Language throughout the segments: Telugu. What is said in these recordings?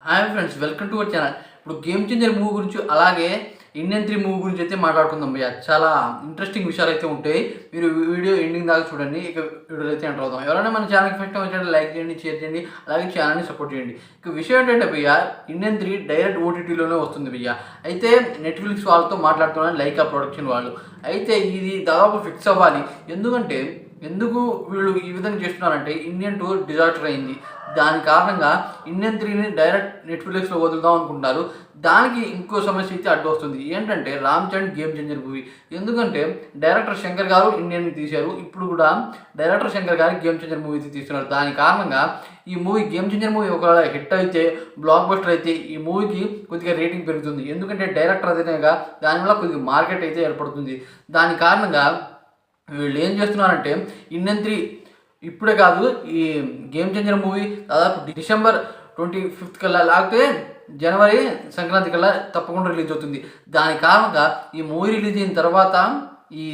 Hi friends, welcome to our channel. ఇప్పుడు గేమ్ చేంజర్ మూవీ గురించి అలాగే ఇండియన్ 3 మూవీ గురించి అయితే మాట్లాడుకుందాం భయ్య. చాలా ఇంట్రెస్టింగ్ విషయాలు అయితే ఉంటాయి. మీరు వీడియో ఎండింగ్ దాకా చూడండి. ఇక వీడియోలో అయితే ఎంటర్ అవుతాం. ఎవరైనా మన ఛానల్కి ఫస్ట్ టైం వచ్చారంటే లైక్ చేయండి, షేర్ చేయండి, అలాగే ఛానల్ని సపోర్ట్ చేయండి. ఇక విషయం ఏంటంటే భయ్య, ఇండియన్ 3 డైరెక్ట్ ఓటీటీలోనే వస్తుంది భయ్య. అయితే నెట్ఫ్లిక్స్ వాళ్ళతో మాట్లాడుతున్నాను, లైకా ప్రొడక్షన్ వాళ్ళు. అయితే ఇది దాదాపు ఫిక్స్ అవ్వాలి. ఎందుకు వీళ్ళు ఈ విధంగా చేస్తున్నారంటే ఇండియన్ 2 డిజాస్టర్ అయింది. దాని కారణంగా ఇండియన్ 3ని డైరెక్ట్ నెట్ఫ్లిక్స్లో వదులుదాం అనుకుంటారు. దానికి ఇంకో సమస్య అయితే అడ్డు వస్తుంది. ఏంటంటే Ram Charan game changer movie. ఎందుకంటే డైరెక్టర్ శంకర్ గారు ఇండియన్ తీశారు. ఇప్పుడు కూడా డైరెక్టర్ శంకర్ గారు గేమ్ చేంజర్ మూవీ తీస్తున్నారు. దాని కారణంగా ఈ మూవీ గేమ్ చేంజర్ మూవీ ఒకవేళ హిట్ అయితే, బ్లాక్ బస్టర్ అయితే ఈ మూవీకి కొద్దిగా రేటింగ్ పెరుగుతుంది. ఎందుకంటే డైరెక్టర్ అదేగా దానివల్ల కొద్దిగా మార్కెట్ అయితే ఏర్పడుతుంది. దాని కారణంగా వీళ్ళు ఏం చేస్తున్నారంటే ఇండియన్ 3 ఇప్పుడే కాదు, ఈ గేమ్ చేంజర్ మూవీ దాదాపు డిసెంబర్ 25th కల్లా, లేకపోతే జనవరి సంక్రాంతి కల్లా తప్పకుండా రిలీజ్ అవుతుంది. దాని కారణంగా ఈ మూవీ రిలీజ్ అయిన తర్వాత ఈ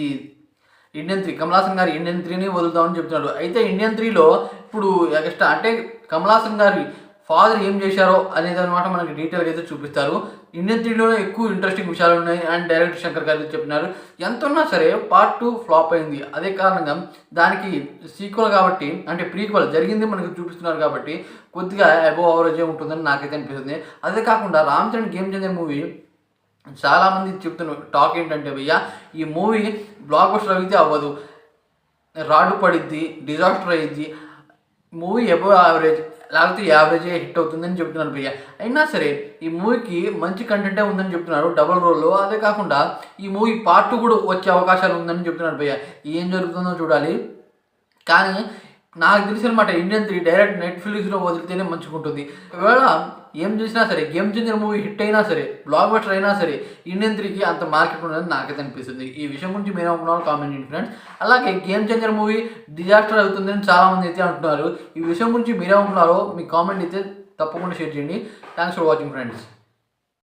ఇండియన్ 3 కమల్ హాసన్ గారి ఇండియన్ 3ని వదులుతామని చెప్తున్నాడు. అయితే ఇండియన్ 3లో ఇప్పుడు ఎక్స్ట్రా అంటే కమల్ హాసన్ గారి ఫాదర్ ఏం చేశారో అనేది అనమాట మనకి డీటెయిల్గా అయితే చూపిస్తారు. ఇండియన్ 3లోనే ఎక్కువ ఇంట్రెస్టింగ్ విషయాలు ఉన్నాయి అండ్ డైరెక్టర్ శంకర్ గారు చెప్పినారు. ఎంత ఉన్నా సరే పార్ట్ 2 ఫ్లాప్ అయింది. అదే కారణంగా దానికి సీక్వెల్ కాబట్టి, అంటే ప్రీక్వెల్ జరిగింది మనకి చూపిస్తున్నారు కాబట్టి కొద్దిగా అబోవ్ అవరేజే ఉంటుందని నాకైతే అనిపిస్తుంది. అదే కాకుండా Ram Charan game changer movie చాలామంది చెప్తున్న టాక్ ఏంటంటే భయ్య, ఈ మూవీ బ్లాక్ బస్టర్ అయితే అవ్వదు, రాడు పడిద్ది, డిజాస్టర్ అయ్యిద్ది, మూవీ అబోవ్ యావరేజ్ లేకపోతే యావరేజే హిట్ అవుతుందని చెప్తున్నారు భయ్య. అయినా సరే ఈ మూవీకి మంచి కంటెంటే ఉందని చెప్తున్నారు డబుల్ రోల్లో. అదే కాకుండా ఈ మూవీ పార్ట్ 2 కూడా వచ్చే అవకాశాలు ఉందని చెప్తున్నారు భయ్య. ఏం జరుగుతుందో చూడాలి. కానీ నాకు తెలిసినమాట ఇండియన్ 3 డైరెక్ట్ నెట్ఫ్లిక్స్లో వదిలితేనే మంచిగా ఉంటుంది. ఒకవేళ ఏం చేసినా సరే, గేమ్ చేంజర్ మూవీ హిట్ అయినా సరే, బ్లాక్ బస్టర్ అయినా సరే, ఇండియన్ 3కి అంత మార్కెట్ ఉండదని నాకైతే అనిపిస్తుంది. ఈ విషయం గురించి మీరు అనుకున్నారు కామెంట్ చేయండి ఫ్రెండ్స్. అలాగే గేమ్ చేంజర్ మూవీ డిజాస్టర్ అవుతుందని చాలామంది అయితే అంటున్నారు. ఈ విషయం గురించి మీరే అనుకున్నారో మీ కామెంట్ అయితే తప్పకుండా షేర్ చేయండి. Thanks for watching friends.